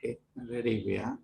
Okay, ready we are.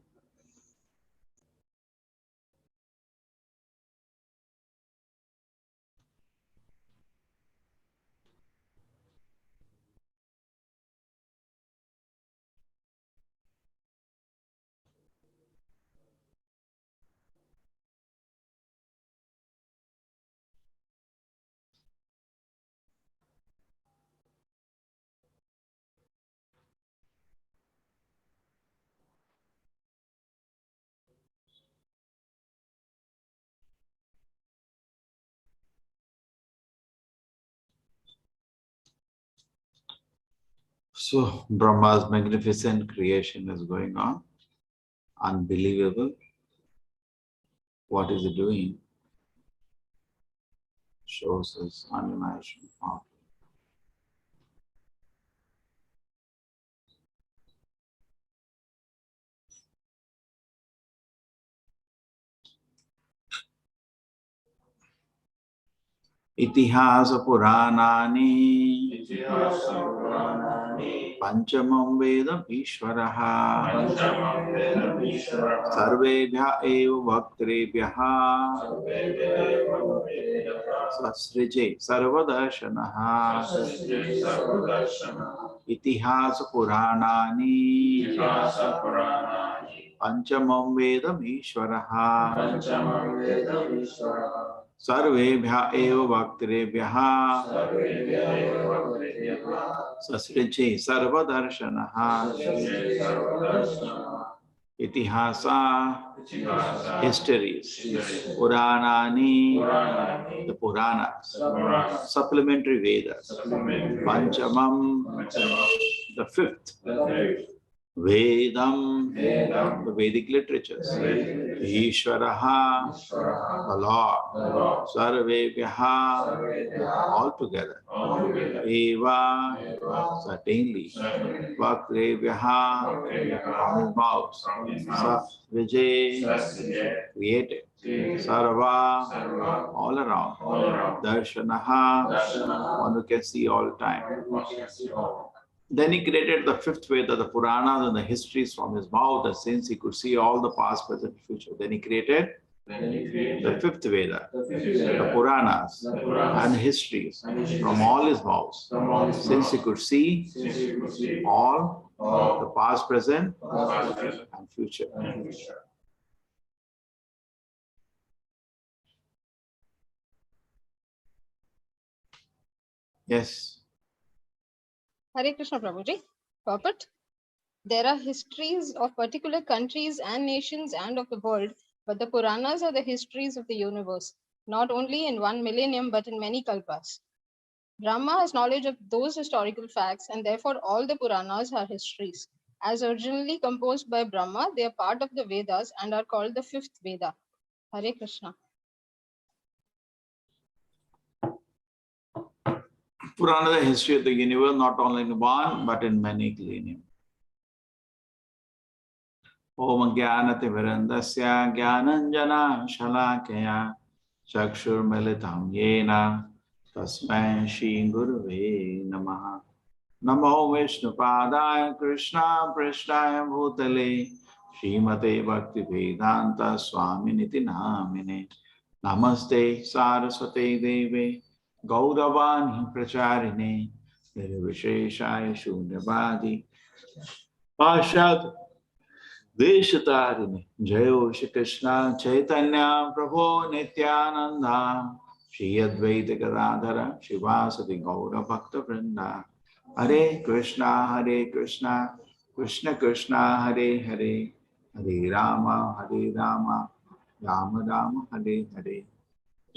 So Brahma's magnificent creation is going on. Unbelievable. What is he doing? Shows us unimaginable power. Itihasa Puranani Panchamam Vedam Ishvaraha Sarvebhya eva Bhaktrebhyaha Sasrije Sarvadarshanaha Itihasa Puranani Panchamam Vedam Ishvaraha Sarvebhya eva Bhaktrebhyaha Sasrije Sarvadarshanaha Itihasa, histories, Puranani, the Puranas, supplementary Vedas, Panchamam, the fifth, Vedam, the Vedic literatures, Ishvaraha, the Lord, Sarvebhyaha, all together, Eva, certainly, Bhaktrebhyaha, from his mouth, Sa, Vijay, created, Sarva, all around, Darshanaha, one who can see all time. Then he created the fifth Veda, the Puranas and the histories from his mouth, and since he could see all the past, present, future, then he created the fifth Veda, the Puranas and histories from all his mouths, since he could see all the past, present, and future. Yes. Hare Krishna Prabhuji. Purport. There are histories of particular countries and nations and of the world, but the Puranas are the histories of the universe, not only in 1 millennium, but in many kalpas. Brahma has knowledge of those historical facts, and therefore all the Puranas are histories. As originally composed by Brahma, they are part of the Vedas and are called the fifth Veda. Hare Krishna. Purana is the history of the universe, not only in one, but in many millennium. Om Jnanati Virandasya Jnananjana Shalakaya Chakshur Militam Yena Tasmai Shri Gurave Namaha. Namo Vishnu Padaya Krishna Prishnaya Bhutale Srimate Bhakti Vedanta Swaminiti Namine Namaste Saraswate Deve Gauravani Pracharine Nirvisheshaya Shunyavadi Pashad Deshatarine Jayo Shri Krishna Chaitanya Prabhu Nityananda Shri Advaita Gadadhara Shivasati Gaura Bhakta Vrinda Hare Krishna Krishna Krishna Hare Hare Hare Rama Rama Rama Hare Hare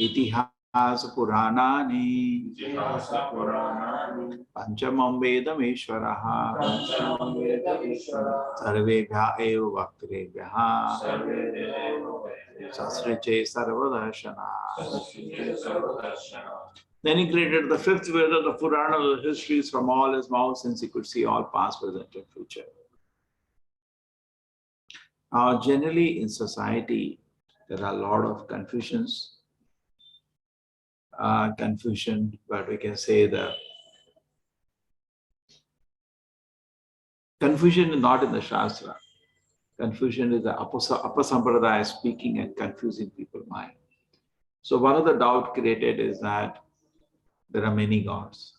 Itihasa Puranani Panchamam Vedam Ishvaraha Sarvebhya eva Bhaktrebhyaha Sasriche Sarvadarshana. Then he created the fifth Veda, the Purana, the histories from all his mouth, since he could see all past, present, and future. Now, generally in society, there are a lot of confusions. Confusion, but we can say the confusion is not in the Shastra. Confusion is the apasampradaya, speaking and confusing people's mind. So one of the doubt created is that there are many gods.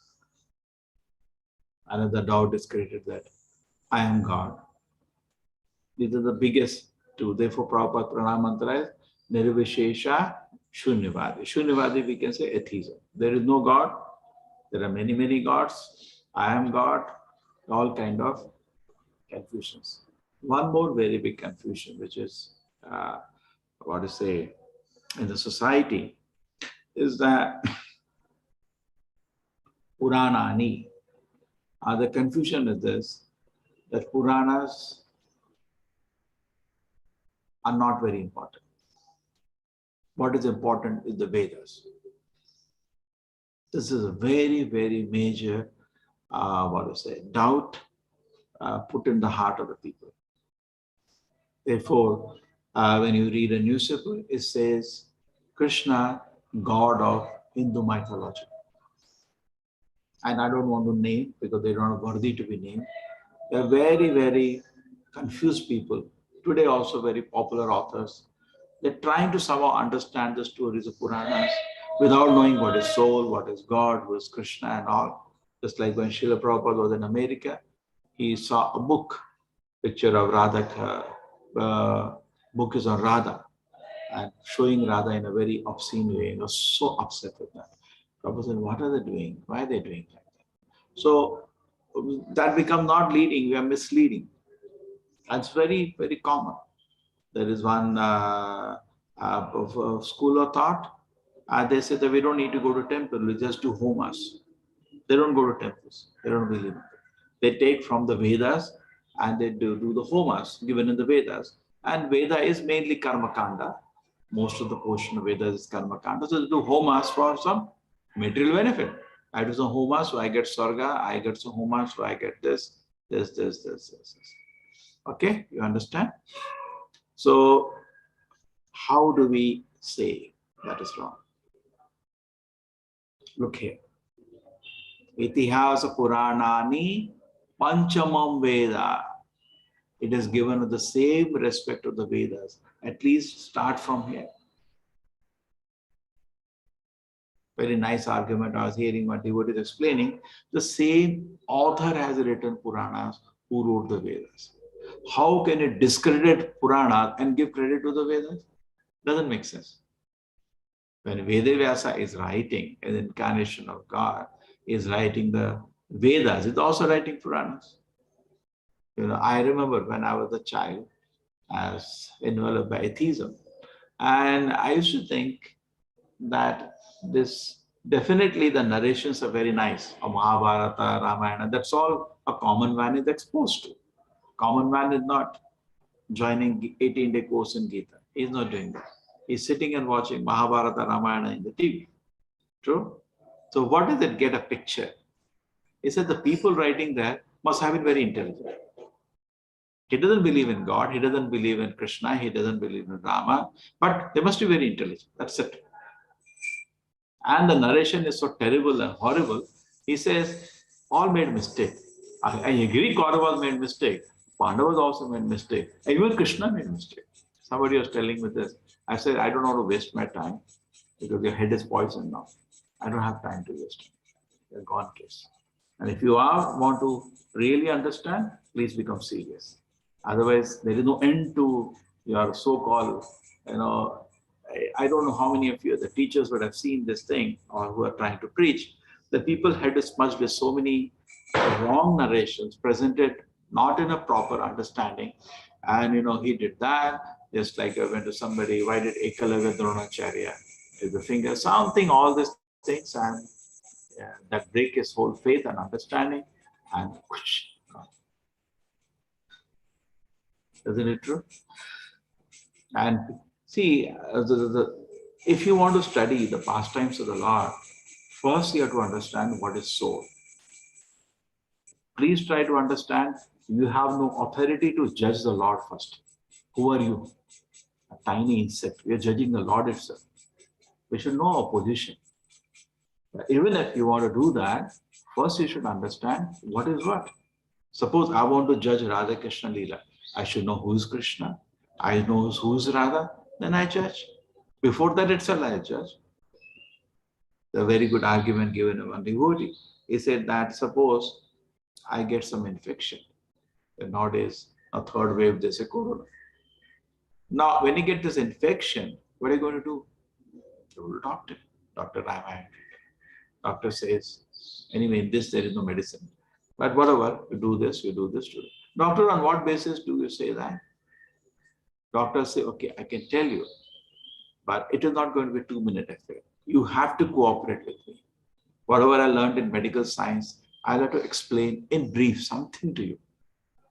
Another doubt is created that I am God. These are the biggest two. Therefore, Prabhupada Pranam Mantra is Nirvishesha Shunyavadi. Shunyavadi, we can say atheism. There is no God. There are many, many gods. I am God. All kind of confusions. One more very big confusion, which is, what to say, in the society, is that Puranani. The confusion is this, that Puranas are not very important. What is important is the Vedas. This is a very, very major, doubt put in the heart of the people. Therefore, when you read a newspaper, it says Krishna, God of Hindu mythology. And I don't want to name because they are not worthy to be named. They are very, very confused people. Today also very popular authors. They're trying to somehow understand the stories of Puranas without knowing what is soul, what is God, who is Krishna and all. Just like when Srila Prabhupada was in America, he saw a book, picture of Radha, book is on Radha, and showing Radha in a very obscene way. He was so upset with that. Prabhupada said, what are they doing? Why are they doing like that? So that becomes not leading, we are misleading. That's very, very common. There is one school of thought. They say that we don't need to go to temple, we just do homas. They don't go to temples. They don't believe in it. They take from the Vedas and they do the homas given in the Vedas. And Veda is mainly karma kanda. Most of the portion of Vedas is karma kanda. So they do homas for some material benefit. I do some homas, so I get sarga. I get some homas, so I get this. Okay, you understand? So how do we say that is wrong? Look here. Itihasa Puranani Panchamam Veda. It is given with the same respect of the Vedas. At least start from here. Very nice argument. I was hearing what devotee is explaining. The same author has written Puranas who wrote the Vedas. How can it discredit Purana and give credit to the Vedas? Doesn't make sense. When Vedavyasa is writing an incarnation of God, is writing the Vedas, it's also writing Puranas. You know, I remember when I was a child, I was enveloped by atheism. And I used to think that this, definitely the narrations are very nice. Of Mahabharata, Ramayana, that's all a common man is exposed to. Common man is not joining 18-day course in Gita. He's not doing that. He's sitting and watching Mahabharata, Ramayana in the TV. True? So what does it get a picture? He said the people writing there must have been very intelligent. He doesn't believe in God, he doesn't believe in Krishna, he doesn't believe in Rama, but they must be very intelligent. That's it. And the narration is so terrible and horrible. He says, all made mistake. I agree Kauravas made mistake. Pandavas also made mistake. Even Krishna made mistake. Somebody was telling me this. I said, I don't want to waste my time because your head is poisoned now. I don't have time to waste. You're gone case. And if you want to really understand, please become serious. Otherwise, there is no end to your so-called, I don't know how many of you, the teachers would have seen this thing or who are trying to preach. The people had to smudge with so many wrong narrations presented not in a proper understanding. And, he did that. Just like I went to somebody, why did Ekalavya Dronacharya is the finger, something, all these things, and that break his whole faith and understanding, and whoosh, gone. Isn't it true? And see, if you want to study the pastimes of the Lord, first you have to understand what is soul. Please try to understand, you have no authority to judge the Lord first. Who are you? A tiny insect. We are judging the Lord itself. We should know our position. But even if you want to do that, first you should understand what is what. Suppose I want to judge Radha Krishna Leela. I should know who is Krishna. I know who is Radha. Then I judge. Before that itself, I judge. A very good argument given to one devotee. He said that suppose I get some infection. And nowadays, a third wave, they say corona. Now, when you get this infection, what are you going to do? You go to doctor. Doctor, I'm angry. Doctor says, anyway, in this there is no medicine. But whatever, you do this, you do this. Doctor, on what basis do you say that? Doctor say, okay, I can tell you, but it is not going to be a 2-minute affair. You have to cooperate with me. Whatever I learned in medical science, I'll have to explain in brief something to you.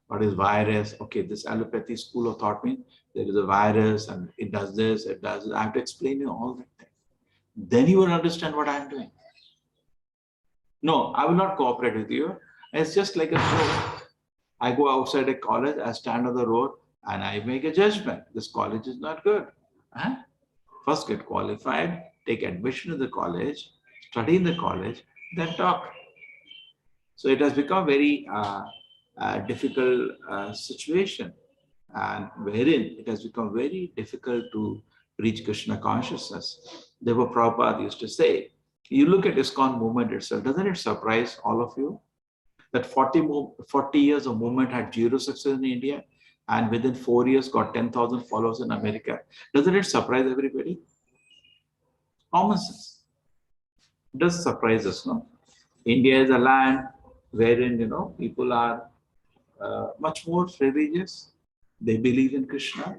What is virus? Okay, this allopathy school of thought means there is a virus and it does this, it does it. I have to explain you all that thing. Then you will understand what I'm doing. No, I will not cooperate with you. It's just like a joke. I go outside a college, I stand on the road and I make a judgment. This college is not good. Huh? First get qualified, take admission to the college, study in the college, then talk. So it has become very difficult situation, and wherein it has become very difficult to reach Krishna consciousness. Therefore, Prabhupada used to say, you look at ISKCON movement itself, doesn't it surprise all of you that 40 years of movement had zero success in India and within 4 years got 10,000 followers in America? Doesn't it surprise everybody? Common sense. It does surprise us, no? India is a land wherein, people are much more religious. They believe in Krishna.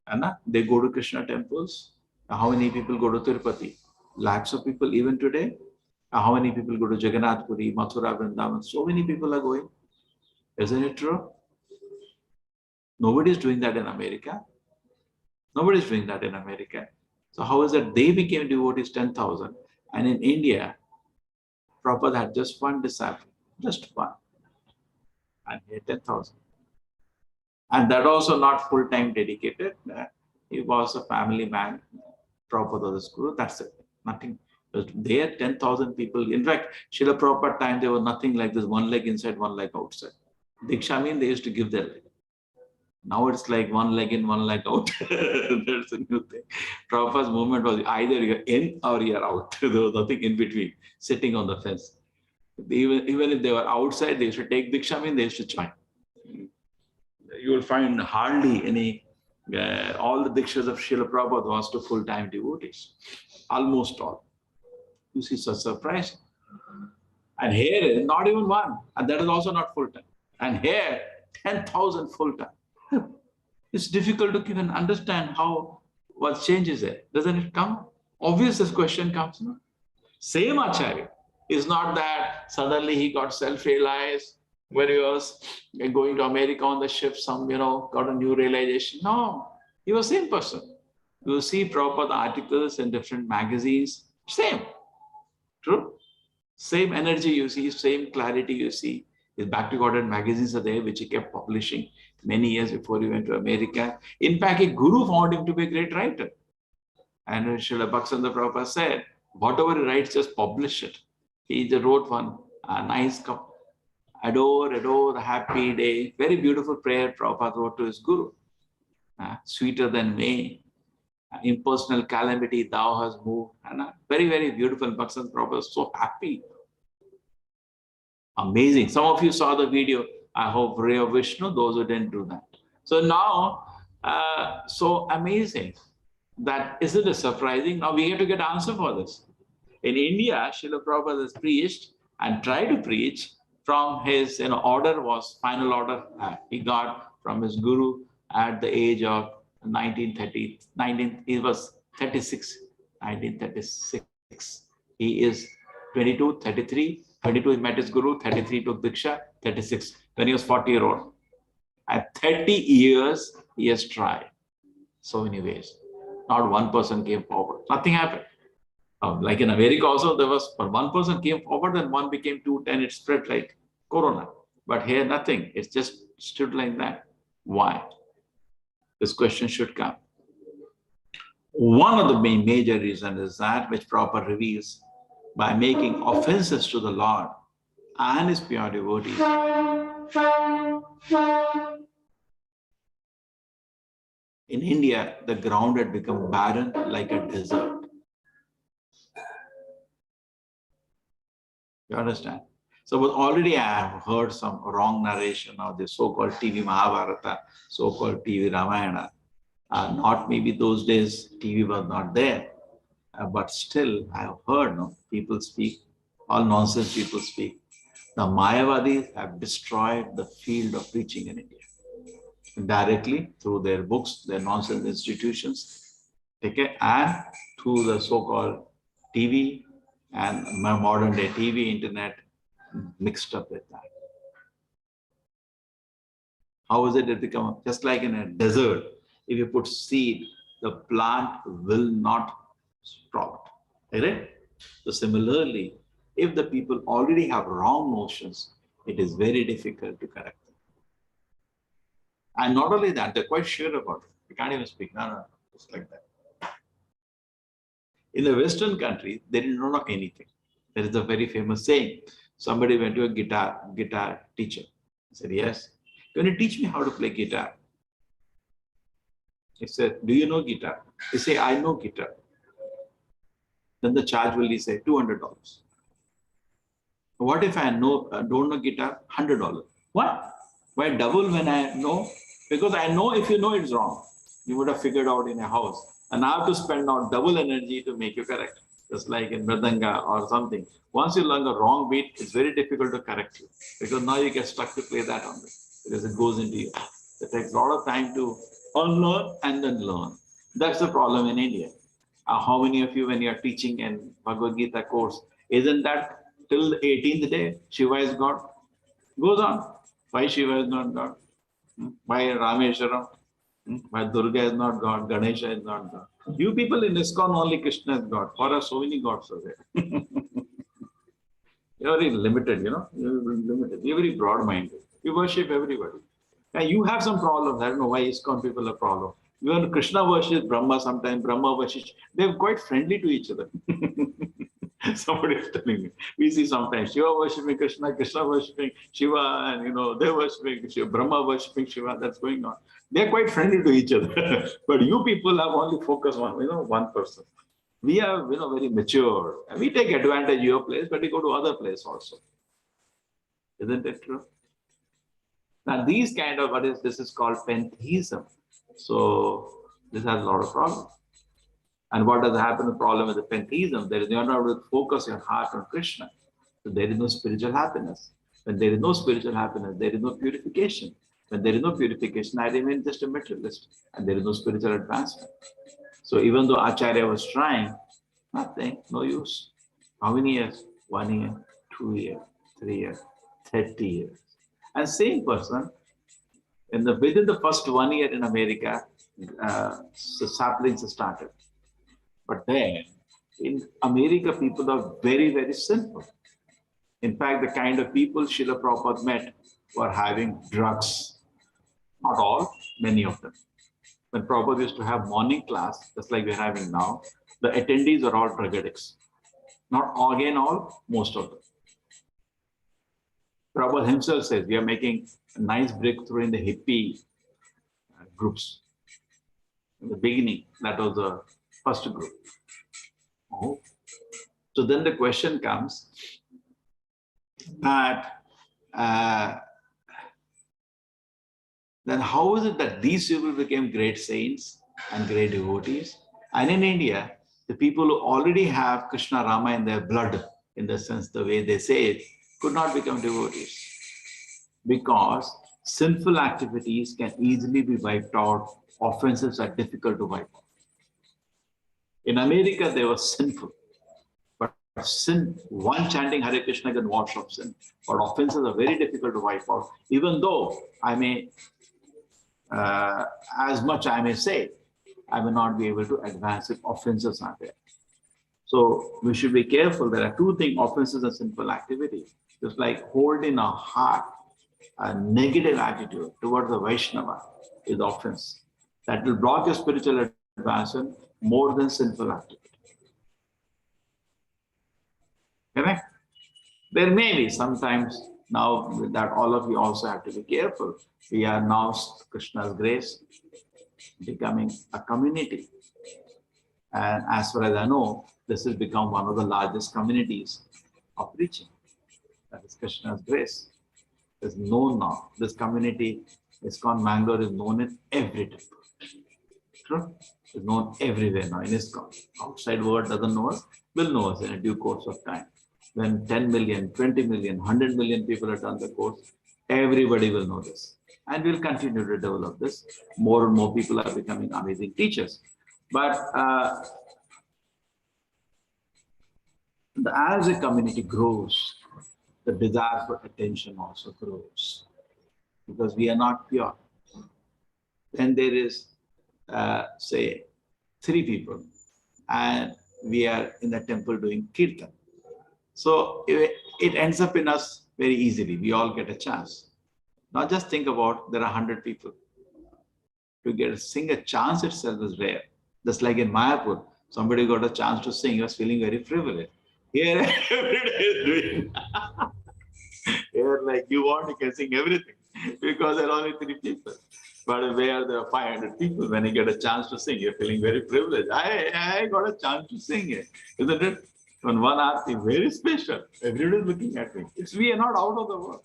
And they go to Krishna temples. How many people go to Tirupati? Lakhs of people even today. How many people go to Jagannath Puri, Mathura, Vrindavan? So many people are going. Isn't it true? Nobody is doing that in America. Nobody is doing that in America. So how is it they became devotees 10,000 and in India, Prabhupada had just one disciple, just one, and he had 10,000. And that also not full-time dedicated. He was a family man, Prabhupada was guru, that's it, nothing. There, 10,000 people. In fact, Srila Prabhupada time, there was nothing like this, one leg inside, one leg outside. Diksha mean they used to give their leg. Now it's like one leg in, one leg out. That's a new thing. Prabhupada's movement was either you're in or you're out. There was nothing in between, sitting on the fence. Even if they were outside, they used to take Diksha mean, they used to join. You will find hardly any, all the Dikshas of Srila Prabhupada was to full-time devotees. Almost all. You see, such surprise. And here is not even one. And that is also not full-time. And here, 10,000 full-time. It's difficult to even understand what changes there. Doesn't it come? Obvious this question comes. No? Same Acharya. It's not that suddenly he got self-realized when he was going to America on the ship, got a new realization. No, he was the same person. You will see Prabhupada articles in different magazines. Same. True? Same energy you see, same clarity you see. His Back to Godhead magazines are there, which he kept publishing many years before he went to America. In fact, a guru found him to be a great writer. And Srila Bhaktivinoda Prabhupada said, whatever he writes, just publish it. He just wrote one, a nice cup. Adore, adore, happy day. Very beautiful prayer Prabhupada wrote to his guru. Sweeter than May. Impersonal calamity thou hast moved. Very, very beautiful. Bhaktivinoda Prabhupada was so happy. Amazing. Some of you saw the video. I hope Ray of Vishnu, those who didn't do that. So now, so amazing that isn't it surprising? Now we have to get answer for this. In India, Srila Prabhupada has preached and tried to preach from his order was final order he got from his guru at the age of 1930. He was 36, 1936. He is 22, 33. 22 he met his guru, 33 took Diksha, 36 when he was 40-year-old. At 30 years, he has tried so many ways. Not one person came forward. Nothing happened. Like in America also, there was one person came forward and one became 2, 10, it spread like corona. But here, nothing. It's just stood like that. Why? This question should come. One of the main major reasons is that which Prabhupada reveals by making offenses to the Lord and his pure devotees. In India, the ground had become barren like a desert. You understand? So but already I have heard some wrong narration of the so-called TV Mahabharata, so-called TV Ramayana. Not maybe those days TV was not there, but still I have heard people speak, all nonsense people speak. The Mayavadis have destroyed the field of preaching in India directly through their books, their nonsense institutions, okay, and through the so-called TV and modern day TV, internet mixed up with that. How is it become just like in a desert? If you put seed, the plant will not sprout. Right? So similarly, if the people already have wrong notions, it is very difficult to correct them. And not only that, they're quite sure about it. You can't even speak. No, just like that. In the Western country, they didn't know anything. There is a very famous saying. Somebody went to a guitar teacher. He said, yes. Can you teach me how to play guitar? He said, do you know guitar? He said, I know guitar. Then the charge will be say $200. What if I don't know guitar? $100. What? Why double when I know? Because I know if you know it's wrong, you would have figured out in a house. And I have to spend now double energy to make you correct. Just like in Mridanga or something. Once you learn the wrong beat, it's very difficult to correct you. Because now you get stuck to play that only. Because it goes into you. It takes a lot of time to unlearn and then learn. That's the problem in India. How many of you, when you're teaching in Bhagavad Gita course, isn't that till the 18th day, Shiva is God? Goes on. Why Shiva is not God? Why Rameshwaram? Why Durga is not God? Ganesha is not God? You people in ISKCON only Krishna is God. For us, so many gods are there. You're very limited, You're limited. You're very broad-minded. You worship everybody. And you have some problems. I don't know why ISKCON people have problems. Even Krishna worships Brahma sometimes, Brahma worships. They're quite friendly to each other. Somebody is telling me. We see sometimes Shiva worshipping Krishna, Krishna worshipping Shiva, and they're worshipping Shiva, Brahma worshipping Shiva. That's going on. They're quite friendly to each other. But you people have only focused on one person. We are very mature. And we take advantage of your place, but we go to other place also. Isn't it true? Now these kind of this is called pantheism. So this has a lot of problems. And what does happen? The problem with the pantheism, you're not able to focus your heart on Krishna. So there is no spiritual happiness. When there is no spiritual happiness, there is no purification. When there is no purification, I remain just a materialist, and there is no spiritual advancement. So even though Acharya was trying, nothing, no use. How many years? 1 year, 2 years, 3 years, 30 years. And same person, within the first 1 year in America, the saplings started. But then, in America, people are very, very simple. In fact, the kind of people Srila Prabhupada met were having drugs. Not all, many of them. When Prabhupada used to have morning class, just like we're having now, the attendees are all drug addicts. Not again all, most of them. Prabhupada himself says, we are making a nice breakthrough in the hippie groups. In the beginning, that was the first group. Oh. So then the question comes that then how is it that these people became great saints and great devotees? And in India, the people who already have Krishna Rama in their blood, in the sense the way they say it, could not become devotees. Because sinful activities can easily be wiped out, offenses are difficult to wipe out. In America, they were sinful. But sin, one chanting Hare Krishna can wash off sin. But offenses are very difficult to wipe out, even though I may, as much I may say, I will not be able to advance if offenses are there. So we should be careful. There are two things, offenses and sinful activity. Just like hold in our heart a negative attitude towards the Vaishnava is offense. That will block your spiritual advancement more than sinful activity. Correct? There may be sometimes now that all of you also have to be careful. We are now Krishna's grace. becoming a community. And as far as I know, this has become one of the largest communities of preaching. That is Krishna's grace. Is known now. This community, ISKCON Mangalore, is known in every temple. True? It's known everywhere now in ISKCON. Outside world doesn't know us, will know us in a due course of time. When 10 million, 20 million, 100 million people have done the course, everybody will know this. And we'll continue to develop this. More and more people are becoming amazing teachers. But as a community grows, the desire for attention also grows, because we are not pure. Then there is, say, 3 people, and we are in the temple doing kirtan. So it ends up in us very easily. We all get a chance. Now just think about, there are 100 people. To sing a chance itself is rare. Just like in Mayapur, somebody got a chance to sing, he was feeling very privileged. Here, every day is doing. Here, like you want, you can sing everything, because there are only 3 people. But where there are 500 people, when you get a chance to sing, you're feeling very privileged. I got a chance to sing it, isn't it? When one aarti, very special. Everybody is looking at me. We are not out of the world.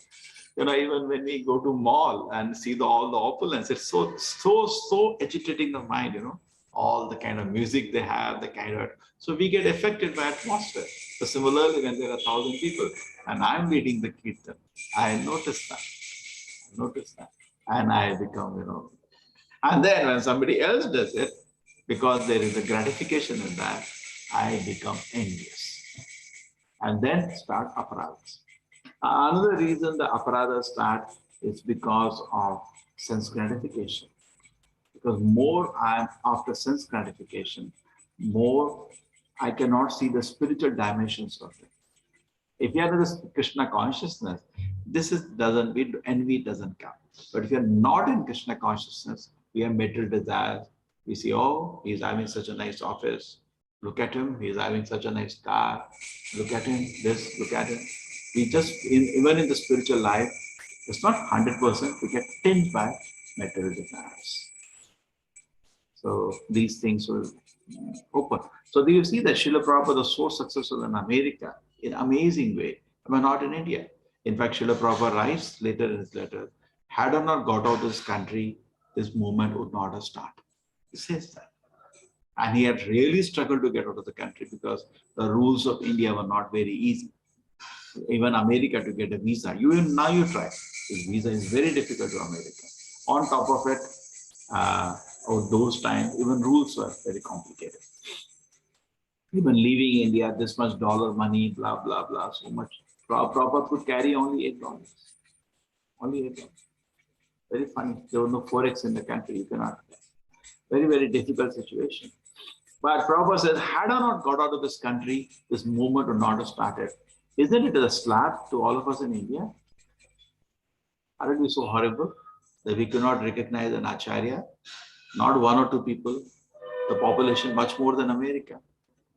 Even when we go to mall and see all the opulence, it's so agitating the mind, all the kind of music they have, the kind of, so we get affected by atmosphere. So similarly, when there are 1,000 people and I'm leading the kirtan, I notice that. And I become, and then when somebody else does it, because there is a gratification in that, I become envious. And then start aparadas. Another reason the aparadas start is because of sense gratification. Because more I am after sense gratification, more I cannot see the spiritual dimensions of it. If you have this Krishna consciousness, envy doesn't come. But if you're not in Krishna consciousness, we have material desires. We see, oh, he's having such a nice office. Look at him, he's having such a nice car. Look at him, this, look at him. We just, even in the spiritual life, it's not 100%, we get tinged by material desires. So these things will open. So do you see that Srila Prabhupada was so successful in America in an amazing way, but not in India. In fact, Srila Prabhupada writes later in his letter, had I not got out of this country, this movement would not have started. He says that. And he had really struggled to get out of the country because the rules of India were not very easy. Even America to get a visa, now you try. This visa is very difficult to America. On top of it, of those times, even rules were very complicated. Even leaving India, this much dollar money, blah, blah, blah, so much. Prabhupada could carry only $8. Only $8. Very funny. There was no forex in the country. You cannot. Very, very difficult situation. But Prabhupada says, had I not got out of this country, this movement would not have started. Isn't it a slap to all of us in India? Aren't we so horrible that we cannot recognize an acharya? Not 1 or 2 people. The population much more than America.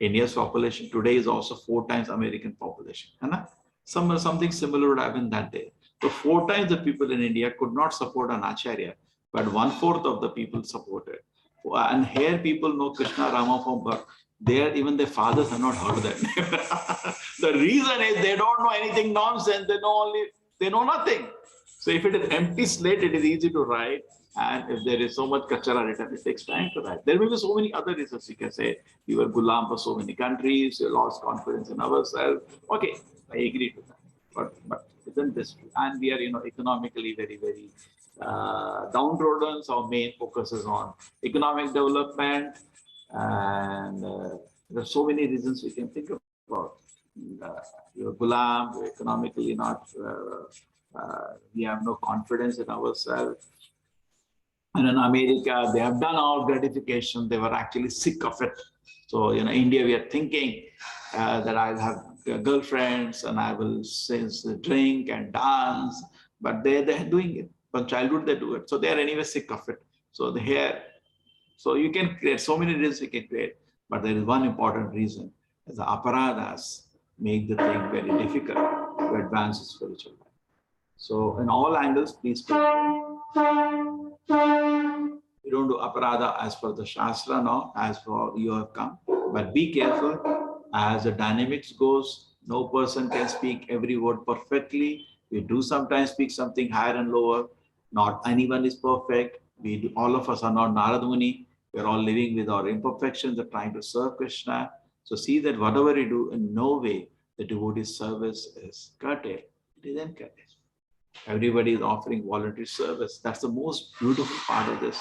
India's population today is also 4 times American population. Something similar would happen that day. So 4 times the people in India could not support an acharya, but 1/4 of the people supported. And here people know Krishna Rama from birth. Even their fathers have not heard that. The reason is they don't know anything nonsense. They know nothing. So if it is empty slate, it is easy to write. And if there is so much kachara written, it takes time to write. There will be so many other reasons. You can say we were gulam for so many countries, you lost confidence in ourselves. Okay, I agree to that. But isn't this true? And we are, economically very, very downtrodden. So our main focus is on economic development. And there are so many reasons we can think about. You're gulam, we're economically not, we have no confidence in ourselves. And in America, they have done all gratification. They were actually sick of it. So, India, we are thinking that I'll have girlfriends and I will drink and dance, but they're doing it. From childhood, they do it. So they are anyway sick of it. So so you can create so many reasons you can create, but there is one important reason: is the aparadas make the thing very difficult to advance spiritual life. So in all angles, please. You don't do aparadha as per the Shastra, no, as for you have come. But be careful, as the dynamics goes, no person can speak every word perfectly. We do sometimes speak something higher and lower. Not anyone is perfect. All of us are not Narad Muni. We're all living with our imperfections and trying to serve Krishna. So see that whatever you do, in no way the devotee service is curtailed. It is encouraged. Everybody is offering voluntary service. That's the most beautiful part of this.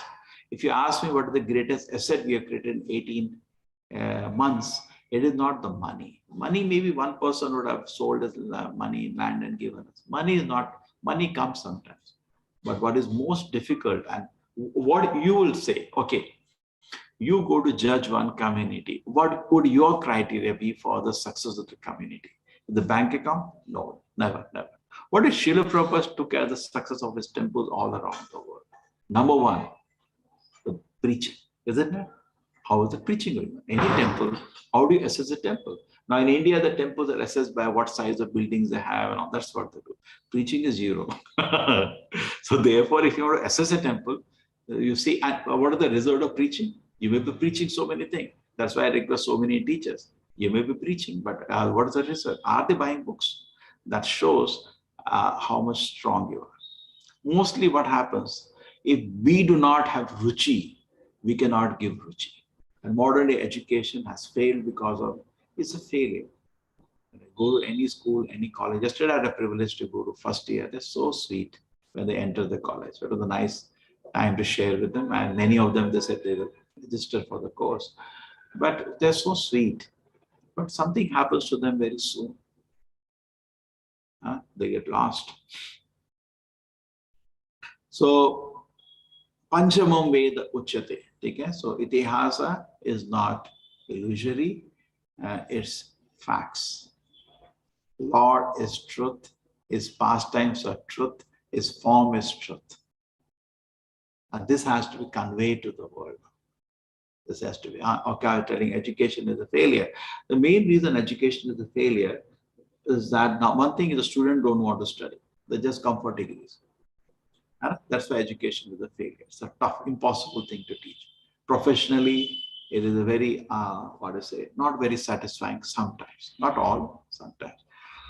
If you ask me what is the greatest asset we have created in 18 months, it is not the money. Money, maybe one person would have sold his money, land and given us. Money is not, money comes sometimes. But what is most difficult and what you will say, okay, you go to judge one community. What would your criteria be for the success of the community? The bank account? No, never, never. What if Srila Prabhupada took as the success of his temples all around the world? Number one, the preaching, isn't it? How is the preaching going on? Any temple, how do you assess a temple? Now in India, the temples are assessed by what size of buildings they have and all. That's what they do. Preaching is zero. So therefore, if you want to assess a temple, you see, and what are the result of preaching? You may be preaching so many things. That's why I request so many teachers. You may be preaching, but what is the result? Are they buying books? That shows how much strong you are. Mostly what happens, if we do not have ruchi, we cannot give ruchi. And modern day education has failed because of, it's a failure. When I go to any school, any college, yesterday I had a privilege to go to first year. They're so sweet when they enter the college. It was a nice time to share with them. And many of them, they said they will register for the course. But they're so sweet. But something happens to them very soon. They get lost. So, Panchamam Veda Uchyate. Okay? So, Itihasa is not illusory, it's facts. Lord is truth, his pastimes are truth, his form is truth. And this has to be conveyed to the world. This has to be, okay, telling education is a failure. The main reason education is a failure is that now one thing is the student don't want to study. They just come for degrees. That's why education is a failure. It's a tough, impossible thing to teach. Professionally, it is a very, not very satisfying sometimes. Not all, sometimes.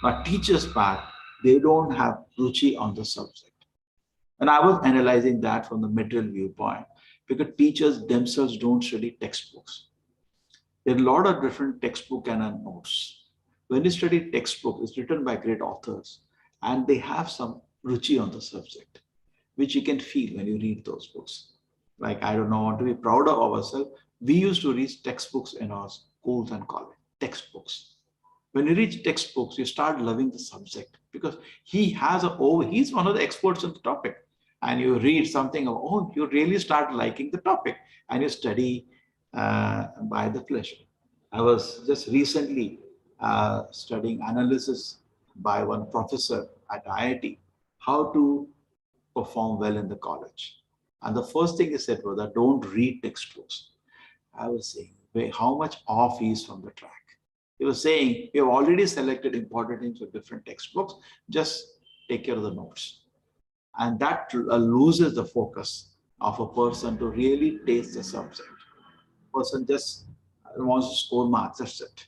But teachers' part, they don't have ruchi on the subject. And I was analyzing that from the material viewpoint because teachers themselves don't study textbooks. There are a lot of different textbook and notes. When you study textbook, it's written by great authors and they have some ruchi on the subject, which you can feel when you read those books. Like, I don't know, want to be proud of ourselves. We used to read textbooks in our schools and college, textbooks. When you read textbooks, you start loving the subject because he's one of the experts on the topic. And you read something, you really start liking the topic and you study by the pleasure. I was just recently studying analysis by one professor at IIT, how to perform well in the college. And the first thing he said was that don't read textbooks. I was saying, wait, how much off he is from the track? He was saying, we have already selected important things for different textbooks, just take care of the notes. And that loses the focus of a person to really taste the subject. Person just wants to score marks, that's it.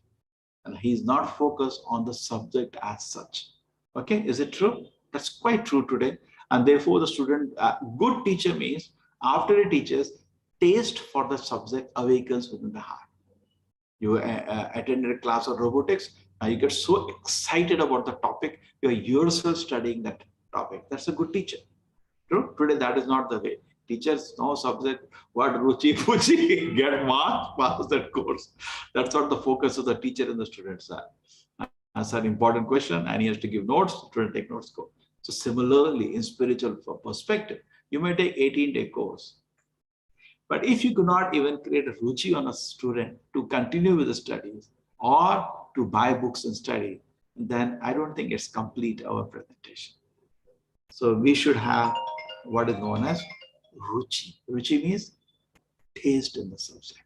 And he's not focused on the subject as such. Okay, is it true? That's quite true today. And therefore the student, good teacher means after he teaches, taste for the subject awakens within the heart. You attended a class of robotics, now you get so excited about the topic, you're yourself studying that topic. That's a good teacher. True? Today that is not the way. Teachers know subject, what ruchi puchi, get marks, pass that course. That's what the focus of the teacher and the students are. That's an important question and he has to give notes, student take notes, go. So similarly, in spiritual perspective, you may take 18-day course. But if you could not even create a ruchi on a student to continue with the studies or to buy books and study, then I don't think it's complete our presentation. So we should have what is known as ruchi. Ruchi means taste in the subject.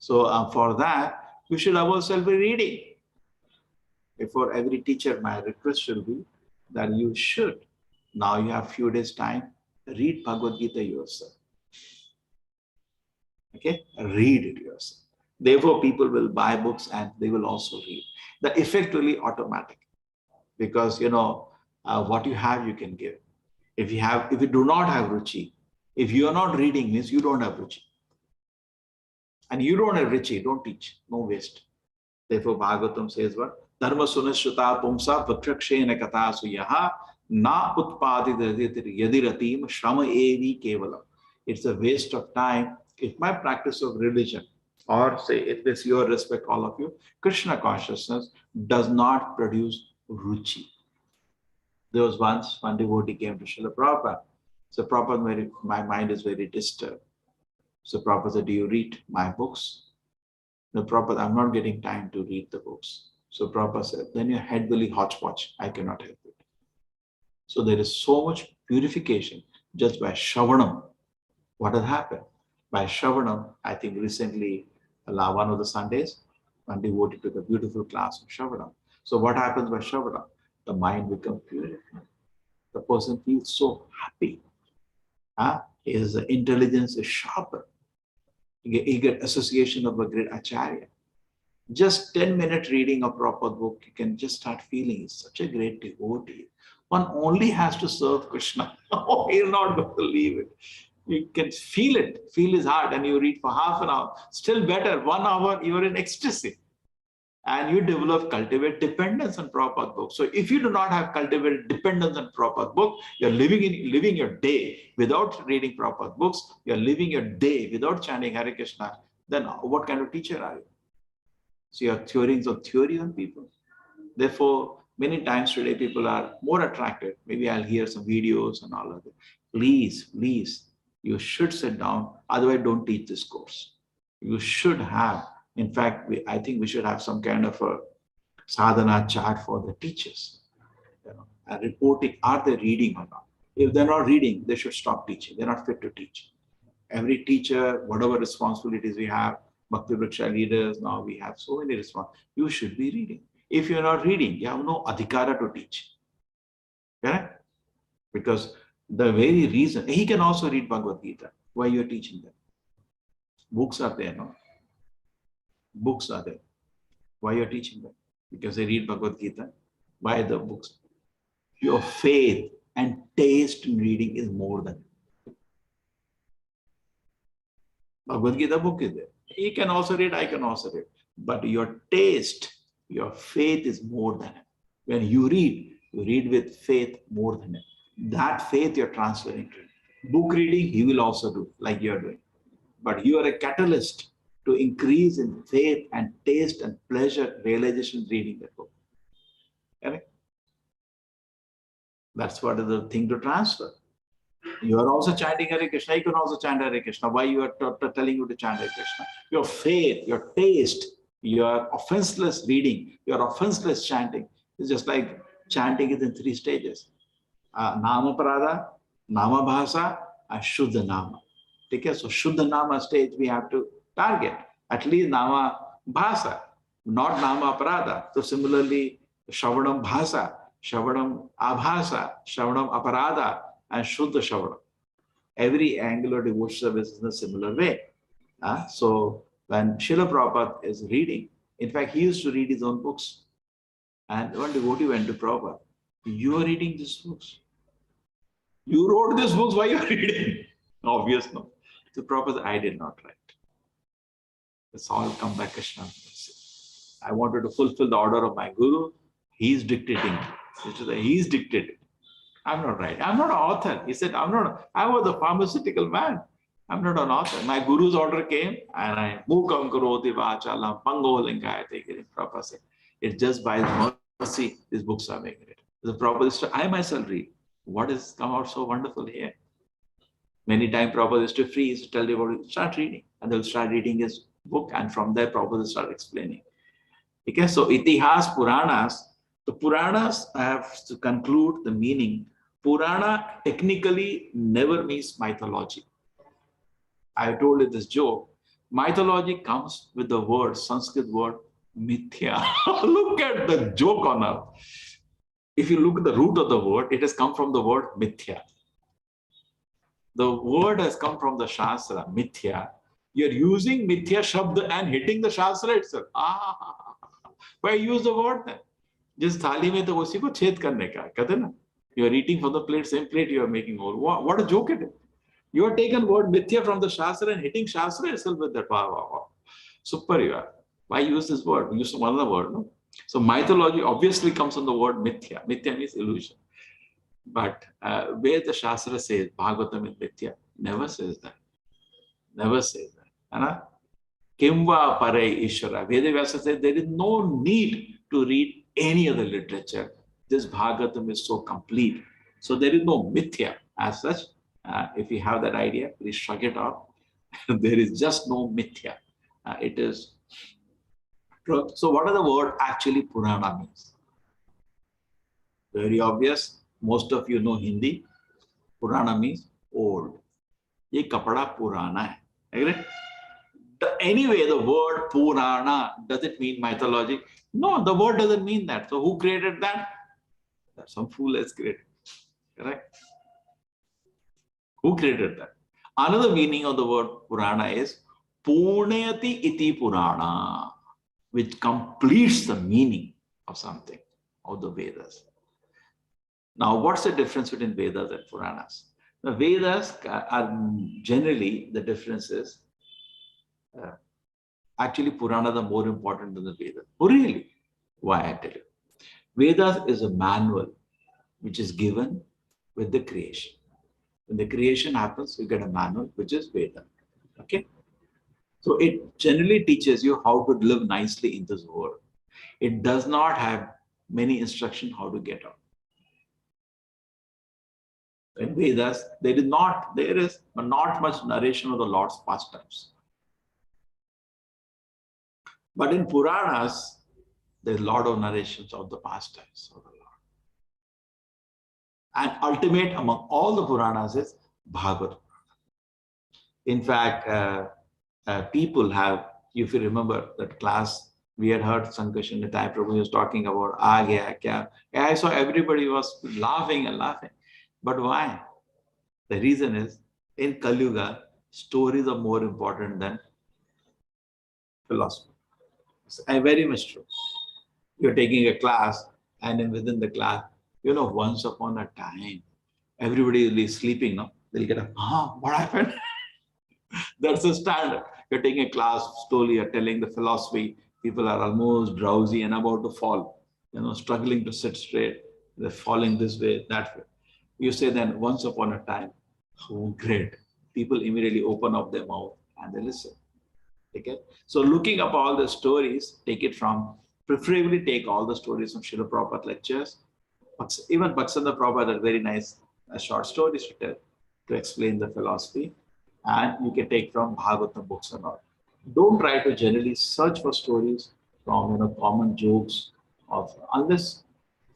So for that, we should also be reading. For every teacher, my request should be that you should, now you have few days time, read Bhagavad Gita yourself. Okay, read it yourself. Therefore, people will buy books and they will also read. The effect will be automatic because what you have, you can give. If you do not have ruchi, if you are not reading, means you don't have ruchi. And you don't have ruchi, don't teach, no waste. Therefore, Bhagavatam says what? Dharma sunashruta pumsa vakshakshena katha suyaha na utpadit yadiratim shrama evi kevalam. It's a waste of time. If my practice of religion, or say it is your respect, all of you, Krishna consciousness does not produce ruchi. There was once one devotee came to Srila Prabhupada. So Prabhupada, my mind is very disturbed. So Prabhupada said, do you read my books? No, Prabhupada, I'm not getting time to read the books. So Prabhupada said, then your head will be hodgepodge. I cannot help it. So there is so much purification just by Shravanam. What has happened? By Shravanam, I think recently, one of the Sundays, one devotee took a beautiful class of Shravanam. So what happens by Shravanam? The mind becomes purified. The person feels so happy. His intelligence is sharper. You get association of a great acharya. Just 10-minute reading a proper book, you can just start feeling he's such a great devotee. One only has to serve Krishna. Oh, you're not going to leave it. You can feel it, feel his heart, and you read for half an hour. Still better, 1 hour, you're in ecstasy. And you cultivate dependence on Prabhupada book. So if you do not have cultivated dependence on Prabhupada book, you're living your day without reading Prabhupada books, you're living your day without chanting Hare Krishna, then what kind of teacher are you? So you're theory on people. Therefore, many times today people are more attracted. Maybe I'll hear some videos and all of that. Please, you should sit down. Otherwise, don't teach this course. You should have. In fact, I think we should have some kind of a sadhana chart for the teachers. And reporting, are they reading or not? If they're not reading, they should stop teaching. They're not fit to teach. Every teacher, whatever responsibilities we have, Bhakti Vriksha leaders, now we have so many responsibilities. You should be reading. If you're not reading, you have no adhikara to teach. Correct? Because the very reason, he can also read Bhagavad Gita. Why you're teaching them? Books are there, no? Books are there. Why you're teaching them? Because they read Bhagavad Gita. Why the books? Your faith and taste in reading is more than it. Bhagavad Gita book is there. He can also read, I can also read. But your taste, your faith is more than it. When you read with faith more than it. That faith you're transferring to it. Book reading, he will also do, like you're doing. But you are a catalyst to increase in faith and taste and pleasure realization reading that book. Correct? That's what is the thing to transfer. You are also chanting Hare Krishna. You can also chant Hare Krishna. Why you are telling you to chant Hare Krishna? Your faith, your taste, your offenseless reading, your offenseless chanting is just like chanting is in 3 stages. Nama Parada, Nama Bhasa, and Shuddha Nama. Okay? So Shuddha Nama stage we have to target. At least Nama Bhasa, not Nama Parada. So similarly, Shravanam Bhasa, Shravanam Abhasa, Shravanam Aparada, and Shuddha Shravanam. Every angular devotional service is in a similar way. So when Srila Prabhupada is reading, in fact, he used to read his own books. And one devotee went to Prabhupada, you are reading these books. You wrote these books, why you are reading? Obvious, no. So Prabhupada said, I did not write. It's all come by Krishna. I wanted to fulfill the order of my Guru. He's dictating. He's dictating. I'm not writing. I'm not an author. He said, I was a pharmaceutical man. I'm not an author. My Guru's order came and I mukam karoti vachalam pango lingayate. Prabhupada said, it's just by his mercy these books are being written. The Prabhupada, I myself read. What has come out so wonderful here? Many times Prabhupada used to freeze, tell devotee, start reading. And they'll start reading his book. And from there, Prabhupada will start explaining. Okay, so Itihas, Puranas. The Puranas, I have to conclude the meaning. Purana technically never means mythology. I told you this joke. Mythology comes with the word, Sanskrit word, mithya. Look at the joke on earth. If you look at the root of the word, it has come from the word mithya. The word has come from the Shastra, mithya, You're using mithya shabd and hitting the shastra itself. Why use the word then? जिस थाली में तो उसी को छेद करने का कहते ना. You are eating from the plate, same plate you are making over. What a joke it is. You are taken word mithya from the shastra and hitting shastra itself with that. Wow. Super you are. Why use this word? Use some other word, no? So mythology obviously comes from the word mithya. Mithya means illusion. But where the shastra says Bhagavatam is mithya, never says that. Never says that. Anna? Kimva pare ishvara. Vedas says there is no need to read any other literature. This Bhagavatam is so complete. So there is no mithya as such. If you have that idea, please shrug it off. There is just no mithya. It is true. So what are the word actually Purana means? Very obvious. Most of you know Hindi. Purana means old. Ye kapada Purana hai. Agree? Anyway, the word Purana, does it mean mythology? No, the word doesn't mean that. So who created that? Some fool has created. Correct? Who created that? Another meaning of the word Purana is Purnayati iti Purana, which completes the meaning of something, of the Vedas. Now, what's the difference between Vedas and Puranas? The Vedas are generally, the difference is, actually Puranas are more important than the Vedas. Oh, really? Why? I tell you. Vedas is a manual which is given with the creation. When the creation happens, you get a manual which is Veda. Okay? So it generally teaches you how to live nicely in this world. It does not have many instructions how to get out. In Vedas, there is not much narration of the Lord's pastimes. But in Puranas, there's a lot of narrations of the pastimes of the Lord. And ultimate among all the Puranas is Bhagavatam. In fact, people have, if you remember that class, we had heard Sankarshan Nitai Prabhu was talking about Aa Gaya Kya. I saw everybody was laughing and laughing. But why? The reason is, in Kali Yuga, stories are more important than philosophy. It's very much true. You're taking a class, and then within the class, once upon a time, everybody will be sleeping, no? They'll get up, what happened? That's the standard. You're taking a class, slowly you're telling the philosophy, people are almost drowsy and about to fall, struggling to sit straight. They're falling this way, that way. You say then, once upon a time, oh, great. People immediately open up their mouth and they listen. Okay? So looking up all the stories, preferably take all the stories from Srila Prabhupada lectures. Even Bhaktisiddhanta Prabhupada had very nice short stories to tell, to explain the philosophy. And you can take from Bhagavatam books and all. Don't try to generally search for stories from common jokes unless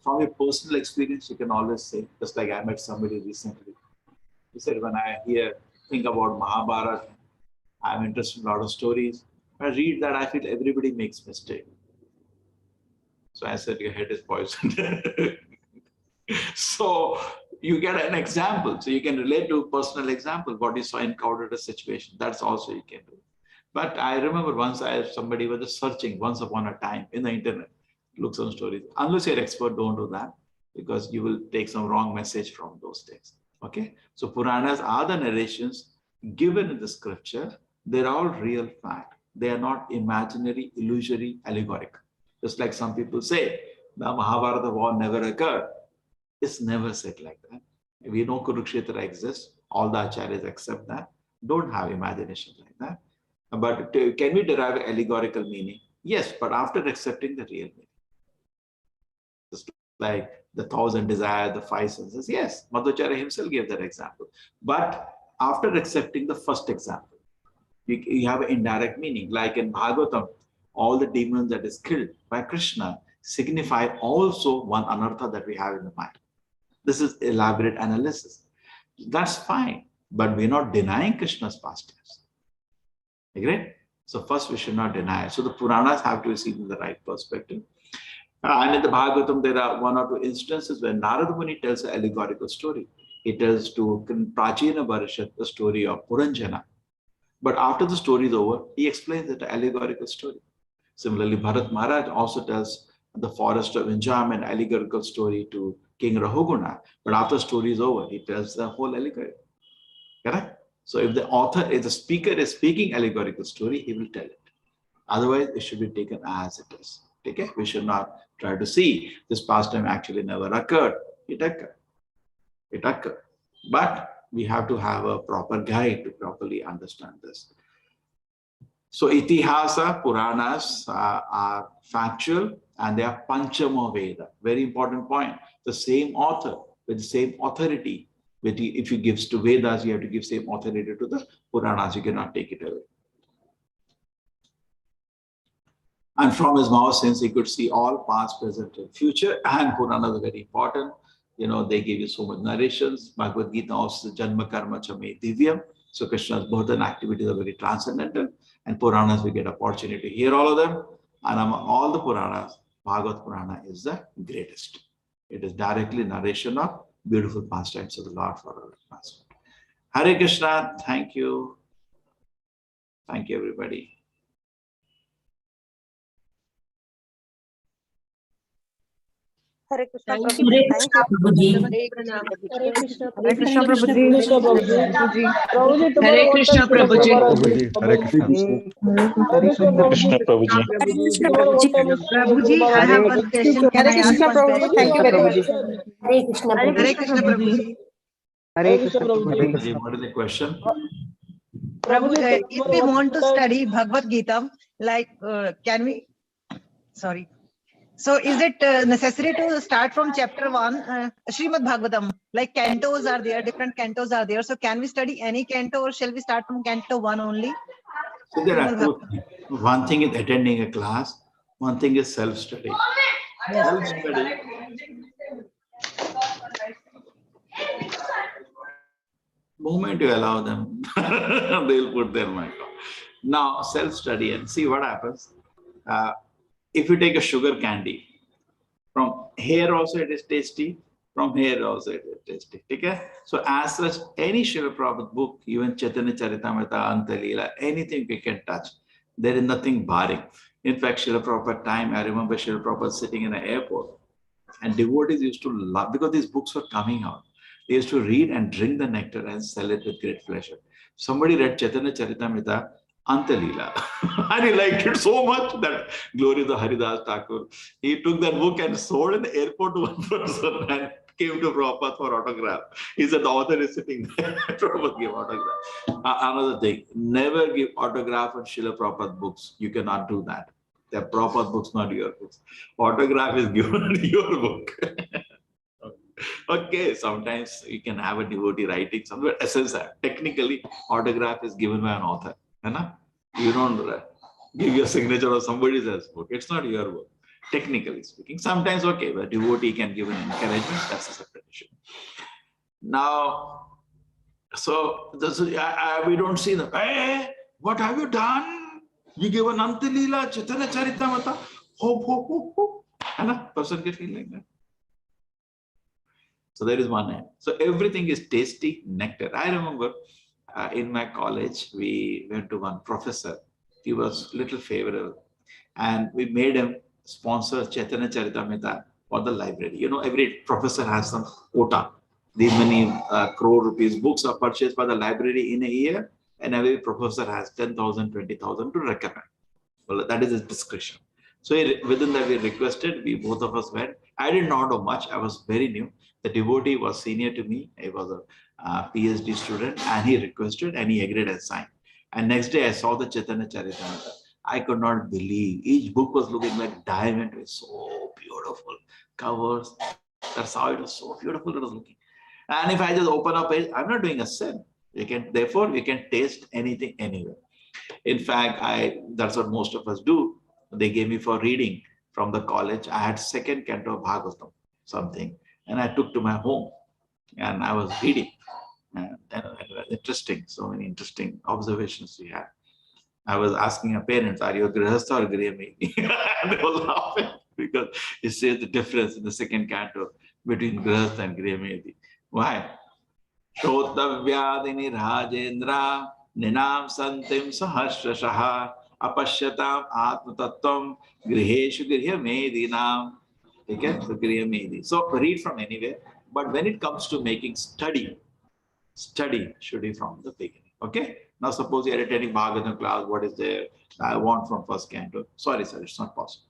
from your personal experience you can always say, just like I met somebody recently. He said, when I think about Mahabharata, I'm interested in a lot of stories. When I read that, I feel everybody makes mistakes. So I said, your head is poisoned. So you get an example. So you can relate to a personal example, what you saw encountered a situation. That's also you can do. But I remember once somebody was just searching once upon a time in the internet, look some stories. Unless you're an expert, don't do that because you will take some wrong message from those texts. Okay. So Puranas are the narrations given in the scripture. They're all real fact. They are not imaginary, illusory, allegorical. Just like some people say, the Mahabharata war never occurred. It's never said like that. We know Kurukshetra exists. All the acharyas accept that. Don't have imagination like that. But can we derive allegorical meaning? Yes, but after accepting the real meaning. Just like the 1,000 desires, the 5 senses. Yes, Madhvacharya himself gave that example. But after accepting the first example, you have an indirect meaning. Like in Bhagavatam, all the demons that is killed by Krishna signify also one anartha that we have in the mind. This is elaborate analysis. That's fine, but we're not denying Krishna's pastimes. Agree? So first we should not deny it. So the Puranas have to be seen in the right perspective. And in the Bhagavatam, there are 1 or 2 instances where Narada Muni tells an allegorical story. He tells to Prachina Bharishat the story of Puranjana. But after the story is over, he explains it an allegorical story. Similarly, Bharat Maharaj also tells the forest of enjoyment allegorical story to King Rahuguna. But after the story is over, he tells the whole allegory. Correct? So if the author, if the speaker is speaking allegorical story, he will tell it. Otherwise, it should be taken as it is. Okay? We should not try to see this pastime actually never occurred. It occurred. It occurred. But we have to have a proper guide to properly understand this. So Itihasa, Puranas are factual and they are Panchama Veda. Very important point. The same author with the same authority. If you give to Vedas, you have to give same authority to the Puranas. You cannot take it away. And from his mouth, since he could see all past, present, and future, and Puranas are very important. You know, they give you so much narrations. Bhagavad Gita also, Janma Karma Chame Divyam. So Krishna's birth and activities are very transcendental. And Puranas, we get opportunity to hear all of them. And among all the Puranas, Bhagavad Purana is the greatest. It is directly narration of beautiful pastimes of the Lord for our past. Hare Krishna, thank you. Thank you, everybody. Hare Krishna, Thank Prabhuji. you, Thank you. Prabhuji. Hare Krishna, Hare Krishna, Prabhuji. Prabhuji, Hare tomorrow what Krishna, time Shiva Prabhuji. Prabhuji? Hare Krishna. Hare Krishna, Krishna Prabhuji. Prabhuji. Hare Krishna Tomorrow what Prabhuji. time is Prabhuji, I have one question. Can Hare I ask Krishna, one Prabhuji. question? Thank you very much. Hare Krishna Hare Prabhuji. Krishna Prabhuji. Hare Krishna, Prabhuji. What is the question? Prabhu, Prabhuji, if tomorrow we what want to time? study Bhagavad Gita, like, can we? Sorry. So, is it necessary to start from chapter 1, Srimad Bhagavatam? Like cantos are there, different cantos are there. So, can we study any canto, or shall we start from canto 1 only? So there are two things. One thing is attending a class. One thing is self-study. Yes. Self-study. Moment you allow them, they'll put their mic on. Now, self-study and see what happens. If you take a sugar candy, from here also it is tasty, from here also it is tasty. Okay? So as such, any Srila Prabhupada book, even Chaitanya Charitamrita, Antalila, anything we can touch, there is nothing barring. In fact, Srila Prabhupada time, I remember Srila Prabhupada sitting in an airport, and devotees used to love, because these books were coming out, they used to read and drink the nectar and sell it with great pleasure. Somebody read Chaitanya Charitamrita, Antalila, and he liked it so much that glory to Haridas Thakur. He took that book and sold in the airport to one person and came to Prabhupada for autograph. He said the author is sitting there. Prabhupada gave autograph. Another thing, never give autograph on Srila Prabhupada books. You cannot do that. They're Prabhupada books, not your books. Autograph is given on your book. Okay, sometimes you can have a devotee writing somewhere. Essence, technically, autograph is given by an author. You don't give your signature on somebody else's book. It's not your book, technically speaking. Sometimes, okay, but devotee can give an encouragement. That's a separate issue. Now, so this is, we don't see them. Hey, what have you done? You give an Antalila, Chaitanya Charitamrita. Hope. And a person can feel like that. So there is one end. So everything is tasty nectar. I remember in my college, we went to one professor. He was little favorable. And we made him sponsor Chaitanya Charitamrita for the library. You know, every professor has some quota. These many crore rupees books are purchased by the library in a year. And every professor has 10,000, 20,000 to recommend. Well, that is his discretion. So within that, we requested, we both of us went. I did not know much. I was very new. The devotee was senior to me. He was a PhD student, and he requested and he agreed and signed. And next day I saw the Chaitanya Charitamrita. I could not believe. Each book was looking like diamond. It was so beautiful. Covers. That's how it was so beautiful it was looking. And if I just open up it, I'm not doing a sin. Therefore, we can taste anything anywhere. In fact, that's what most of us do. They gave me for reading from the college. I had second canto of Bhagavatam, something, and I took to my home and I was reading. And interesting, so many interesting observations we had. I was asking our parents, are you a Grihastha or Grihamedi? They were laughing because it says the difference in the second canto between Grihastha and Grihamedi. Why? Shotavyadini Rajendra Ninam santim sahasrashaha apashyatam atmatattvam griheshu griha medinam. Okay, so griha medi. So read from anywhere. But when it comes to making study should be from the beginning. Okay. Now suppose you are attending Bhagavatam class. What is there? I want from first canto. Sorry, sir, it's not possible.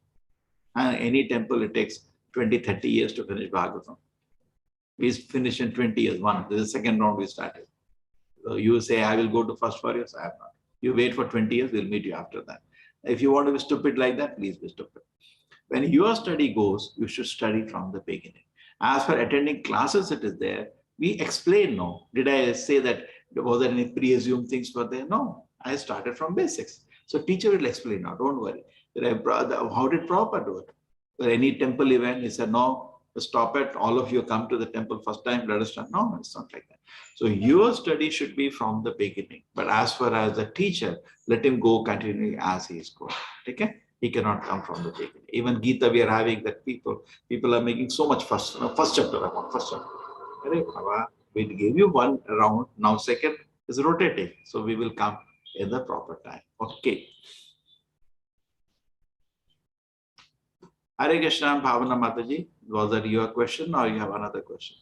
And any temple, it takes 20, 30 years to finish Bhagavatam. We finish in 20 years. This is the second round we started. So you say, I will go to first 4 years. I have not. You wait for 20 years, we'll meet you after that. If you want to be stupid like that, please be stupid. When your study goes, you should study from the beginning. As for attending classes, it is there. We explain, no. Did I say that was there any pre-assumed things were there? No. I started from basics. So teacher will explain now, don't worry. How did Prabhupada do it? For any temple event, he said, no, stop it. All of you come to the temple first time, let us start. No, it's not like that. So your study should be from the beginning. But as far as the teacher, let him go continuing as he is going. Okay? He cannot come from the beginning. Even Gita, we are having that people are making so much fuss. First chapter, I want first chapter. We gave you one round. Now second is rotating. So we will come in the proper time. Okay. Hare Krishna, Bhavana Mataji. Was that your question or you have another question?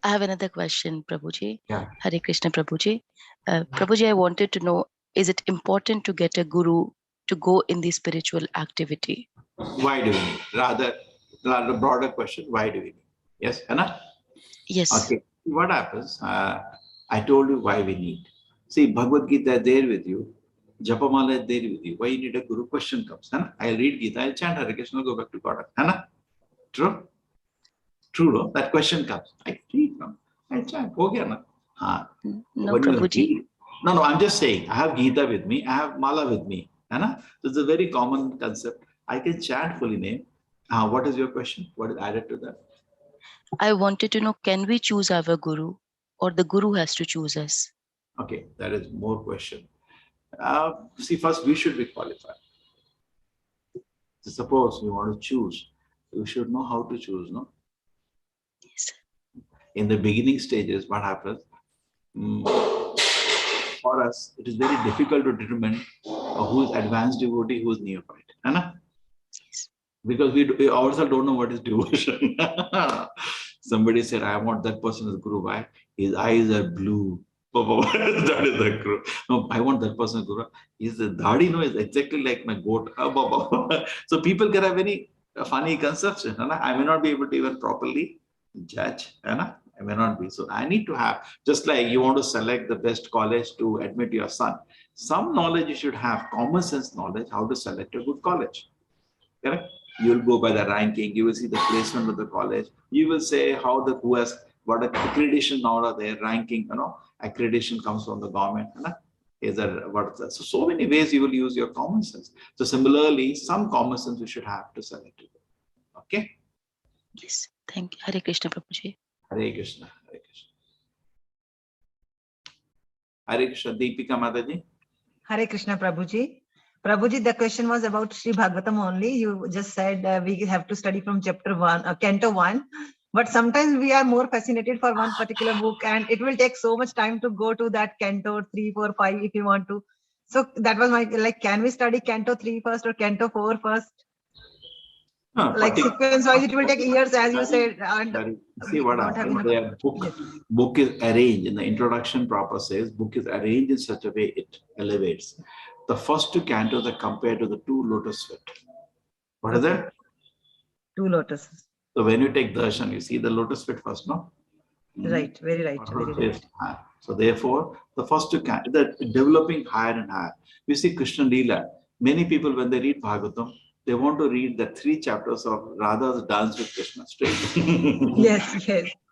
I have another question, Prabhuji. Yeah. Hare Krishna, Prabhuji. Prabhuji, I wanted to know, is it important to get a guru to go in the spiritual activity? Why do we need? Rather broader question, why do we need? Yes, Anna? Yes. Okay. What happens? I told you why we need. See, Bhagavad Gita is there with you. Japamala is there with you. Why you need a guru? Question comes. Anna? I'll read Gita, I'll chant Hare Krishna, go back to God. Anna? True? True, no? That question comes. I read, no? I chant. Okay, Anna? No, Prabhuji. No, I'm just saying, I have Gita with me, I have Mala with me. Anna? So it's a very common concept. I can chant holy name. What is your question? What is added to that? I wanted to know, can we choose our guru or the guru has to choose us? Okay, that is more question. See, first we should be qualified. So suppose we want to choose, we should know how to choose, no? Yes. In the beginning stages, what happens? For us, it is very difficult to determine who is advanced devotee, who is neophyte. Anna? Yes. Because we ourselves don't know what is devotion. Somebody said, I want that person as guru. Why? His eyes are blue. That is the guru. No, I want that person as guru. His dadi, no, is exactly like my goat. So people can have very funny conception. I may not be able to even properly judge. I may not be. So I need to have, just like you want to select the best college to admit your son. Some knowledge you should have, common sense knowledge, how to select a good college. Correct? You will go by the ranking, you will see the placement of the college, you will say how the who has what accreditation now are there, ranking, accreditation comes from the government. Is there what so many ways you will use your common sense. So similarly, some common sense we should have to select it. Okay? Yes. Thank you. Hare Krishna, Prabhuji. Hare Krishna, Hare Krishna. Hare Krishna, Deepika Mataji. Hare Krishna, Prabhuji. Prabhuji, the question was about Sri Bhagavatam only. You just said we have to study from chapter 1, canto 1. But sometimes we are more fascinated for one particular book and it will take so much time to go to that canto 3, 4, 5 if you want to. So that was my, can we study canto 3 first or canto 4 first? Sequence wise, it will take years, as you said. And see what happens. Their book is arranged in the introduction. Proper says book is arranged in such a way it elevates. The first two cantos are compared to the 2 lotus feet. What is that? 2 lotuses. So when you take darshan, you see the lotus feet first, no? Right, very right. Very right. So therefore, the first two cantos, they're developing higher and higher. You see Krishna Leela. Many people, when they read Bhagavatam, they want to read the 3 chapters of Radha's dance with Krishna straight. Yes.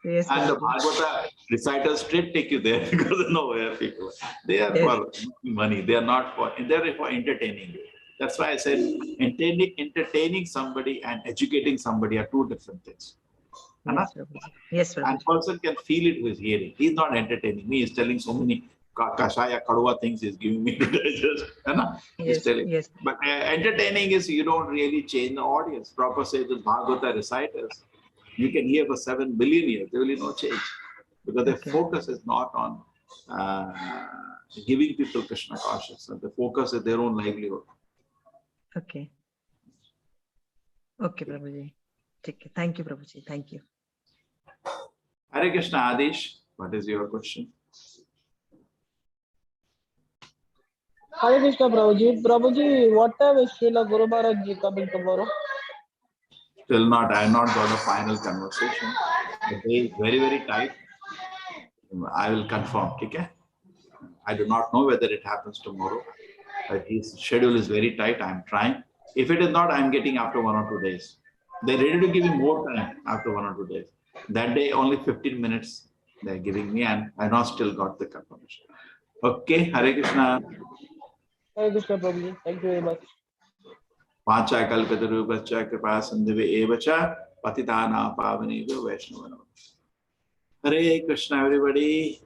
And the Bhagavata reciters straight take you there because they know where people are. They are for money. They are not for, they're for entertaining you. That's why I said entertaining somebody and educating somebody are 2 different things. Yes, and person can feel it with hearing. He's not entertaining me. He's telling so many kashaya kadwa things he's giving me to digest. He's telling. Yes. But entertaining is you don't really change the audience. Proper say the Bhagavata reciters, you can hear for 7 billion years. There will be no change because their focus is not on giving people Krishna consciousness. The focus is their own livelihood. Okay. Okay, Prabhuji. Okay. Thank you, Prabhuji. Thank you. Hare Krishna, Adish, what is your question? Hare Krishna, Prabhuji. Prabhuji, what time is Srila Guru Maharaj Ji coming tomorrow? Still not, I have not got a final conversation. The day is very, very tight. I will confirm, okay? I do not know whether it happens tomorrow, but his schedule is very tight. I am trying. If it is not, I am getting after 1 or 2 days. They're ready to give me more time after 1 or 2 days. That day, only 15 minutes they're giving me, and I not still got the confirmation. Okay, Hare Krishna. Hare Krishna, Prabhuji. Thank you very much. Pancha kalpatarubhascha kripa sindhave evacha patitana pavanebhyo vaishnavana. Hare Krishna, everybody.